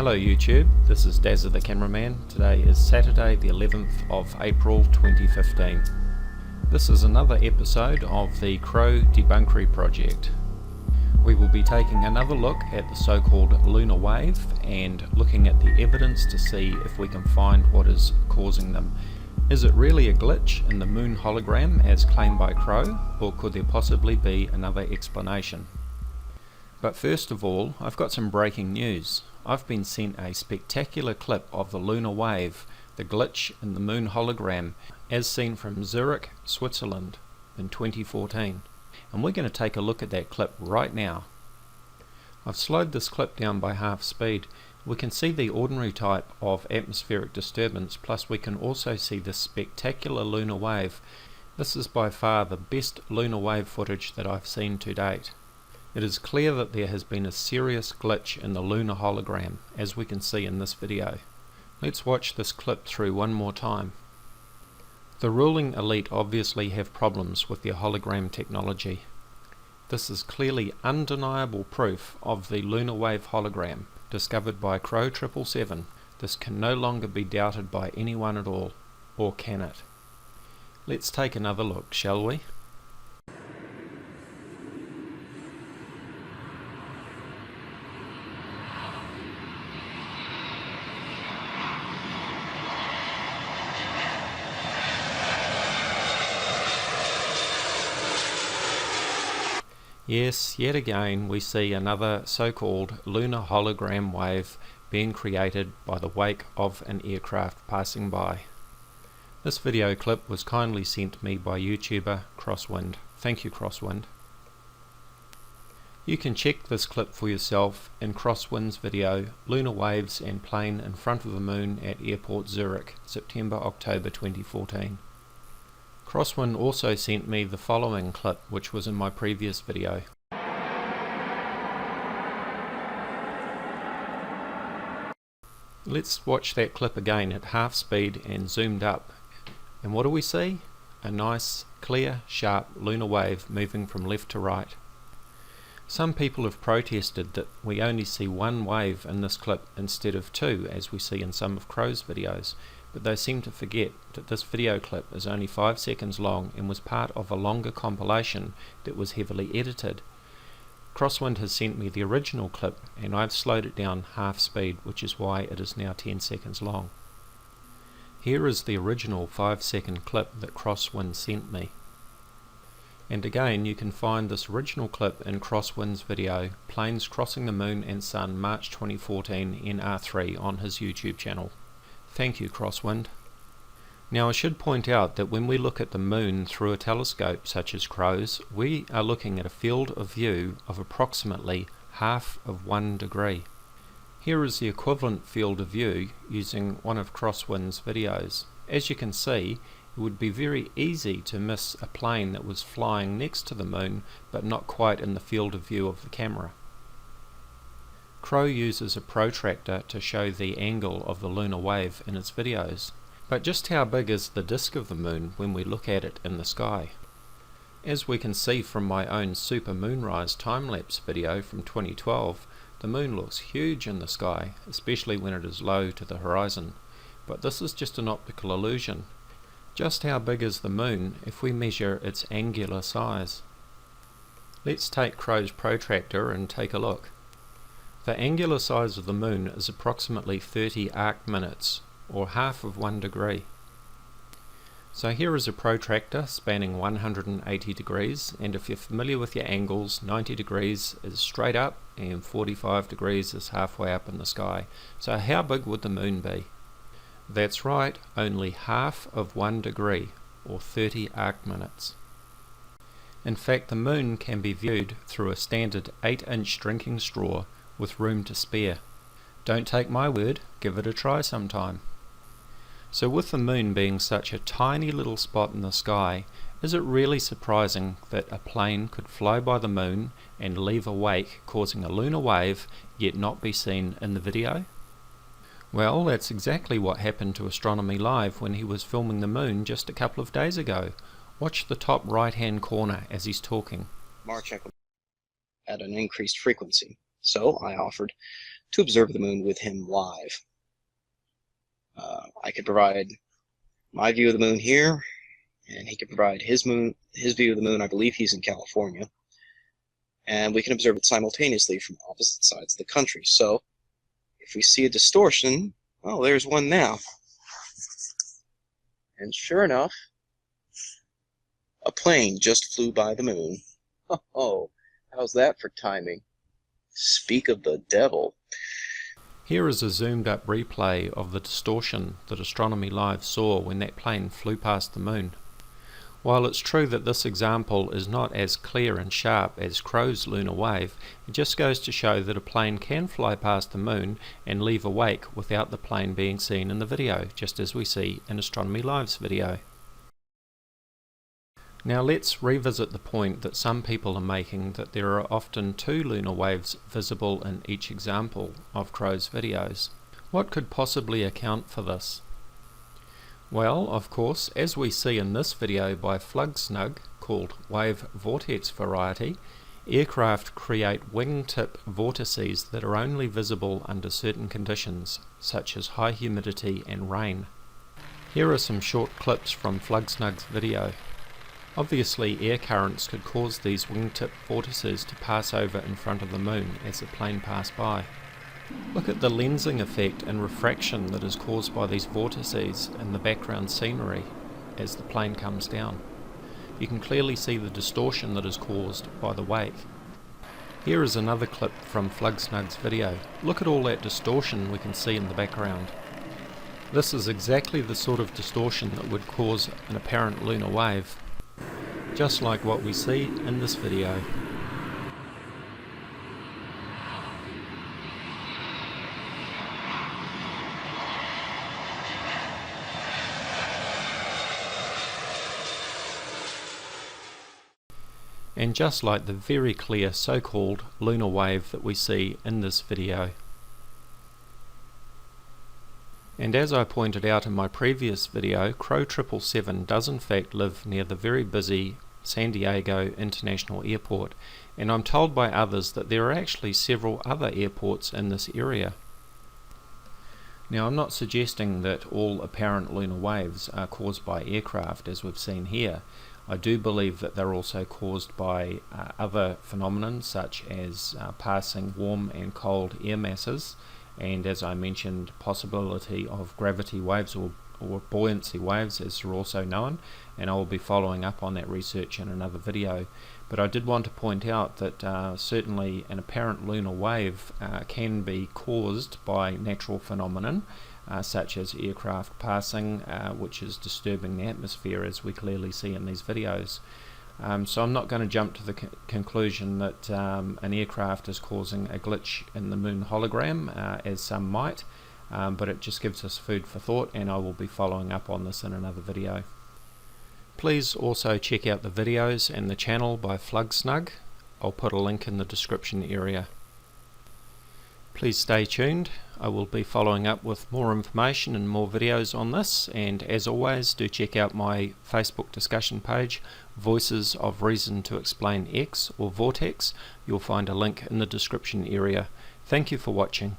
Hello YouTube, this is Dazza the cameraman. Today is Saturday the 11th of April 2015. This is another episode of the Crrow Debunkery project. We will be taking another look at the so-called Lunar Wave and looking at the evidence to see if we can find what is causing them. Is it really a glitch in the moon hologram as claimed by Crrow, or could there possibly be another explanation? But first of all, I've got some breaking news. I've been sent a spectacular clip of the Lunar Wave, the glitch in the moon hologram, as seen from Zurich, Switzerland in 2014. And we're going to take a look at that clip right now. I've slowed this clip down by half speed. We can see the ordinary type of atmospheric disturbance, plus we can also see this spectacular lunar wave. This is by far the best lunar wave footage that I've seen to date. It is clear that there has been a serious glitch in the lunar hologram, as we can see in this video. Let's watch this clip through one more time. The ruling elite obviously have problems with their hologram technology. This is clearly undeniable proof of the lunar wave hologram, discovered by Crrow777. This can no longer be doubted by anyone at all, or can it? Let's take another look, shall we? Yes, yet again we see another so-called lunar hologram wave being created by the wake of an aircraft passing by. This video clip was kindly sent to me by YouTuber Crosswind. Thank you, Crosswind. You can check this clip for yourself in Crosswind's video Lunar Waves and Plane in Front of the Moon at Airport Zurich, September-October 2014. Crosswind also sent me the following clip, which was in my previous video. Let's watch that clip again at half speed and zoomed up. And what do we see? A nice, clear, sharp lunar wave moving from left to right. Some people have protested that we only see one wave in this clip instead of two, as we see in some of Crrow's videos. But they seem to forget that this video clip is only 5 seconds long and was part of a longer compilation that was heavily edited. Crosswind has sent me the original clip and I've slowed it down half speed, which is why it is now 10 seconds long. Here is the original 5-second clip that Crosswind sent me. And again you can find this original clip in Crosswind's video Planes Crossing the Moon and Sun March 2014 NR3 on his YouTube channel. Thank you, Crosswind. Now I should point out that when we look at the moon through a telescope such as Crrow's, we are looking at a field of view of approximately half of 1 degree. Here is the equivalent field of view using one of Crosswind's videos. As you can see, it would be very easy to miss a plane that was flying next to the moon but not quite in the field of view of the camera. Crrow uses a protractor to show the angle of the lunar wave in its videos. But just how big is the disk of the moon when we look at it in the sky? As we can see from my own Super Moonrise time-lapse video from 2012, the moon looks huge in the sky, especially when it is low to the horizon. But this is just an optical illusion. Just how big is the moon if we measure its angular size? Let's take Crrow's protractor and take a look. The angular size of the moon is approximately 30 arc minutes, or half of 1 degree. So here is a protractor spanning 180 degrees, and if you're familiar with your angles, 90 degrees is straight up and 45 degrees is halfway up in the sky. So how big would the moon be? That's right, only half of 1 degree, or 30 arc minutes. In fact, the moon can be viewed through a standard 8-inch drinking straw with room to spare. Don't take my word, give it a try sometime. So with the moon being such a tiny little spot in the sky, is it really surprising that a plane could fly by the moon and leave a wake causing a lunar wave yet not be seen in the video? Well, that's exactly what happened to Astronomy Live when he was filming the moon just a couple of days ago. Watch the top right hand corner as he's talking. March at an increased frequency. So I offered to observe the moon with him live. I could provide my view of the moon here, and he could provide his view of the moon. I believe he's in California. And we can observe it simultaneously from opposite sides of the country. So if we see a distortion, well, there's one now. And sure enough, a plane just flew by the moon. Oh, how's that for timing? Speak of the devil. Here is a zoomed up replay of the distortion that Astronomy Live saw when that plane flew past the moon. While it's true that this example is not as clear and sharp as Crrow's lunar wave, it just goes to show that a plane can fly past the moon and leave a wake without the plane being seen in the video, just as we see in Astronomy Live's video. Now let's revisit the point that some people are making, that there are often two lunar waves visible in each example of Crrow's videos. What could possibly account for this? Well, of course, as we see in this video by Flugsnug, called Wave Vortex Variety, aircraft create wingtip vortices that are only visible under certain conditions, such as high humidity and rain. Here are some short clips from Flugsnug's video. Obviously, air currents could cause these wingtip vortices to pass over in front of the moon as the plane passed by. Look at the lensing effect and refraction that is caused by these vortices in the background scenery as the plane comes down. You can clearly see the distortion that is caused by the wake. Here is another clip from Flugsnug's video. Look at all that distortion we can see in the background. This is exactly the sort of distortion that would cause an apparent lunar wave, just like what we see in this video. And just like the very clear so-called lunar wave that we see in this video. And as I pointed out in my previous video, Crrow777 does in fact live near the very busy San Diego International Airport, and I'm told by others that there are actually several other airports in this area. Now, I'm not suggesting that all apparent lunar waves are caused by aircraft, as we've seen here. I do believe that they're also caused by other phenomena, such as passing warm and cold air masses, and as I mentioned, possibility of gravity waves or buoyancy waves, as they're also known, and I will be following up on that research in another video. But I did want to point out that certainly an apparent lunar wave can be caused by natural phenomenon, such as aircraft passing, which is disturbing the atmosphere, as we clearly see in these videos. So I'm not going to jump to the conclusion that an aircraft is causing a glitch in the moon hologram, as some might, but it just gives us food for thought, and I will be following up on this in another video. Please also check out the videos and the channel by Flugsnug. I'll put a link in the description area. Please stay tuned. I will be following up with more information and more videos on this, and as always, do check out my Facebook discussion page, Voices of Reason to Explain X or Vortex. You'll find a link in the description area. Thank you for watching.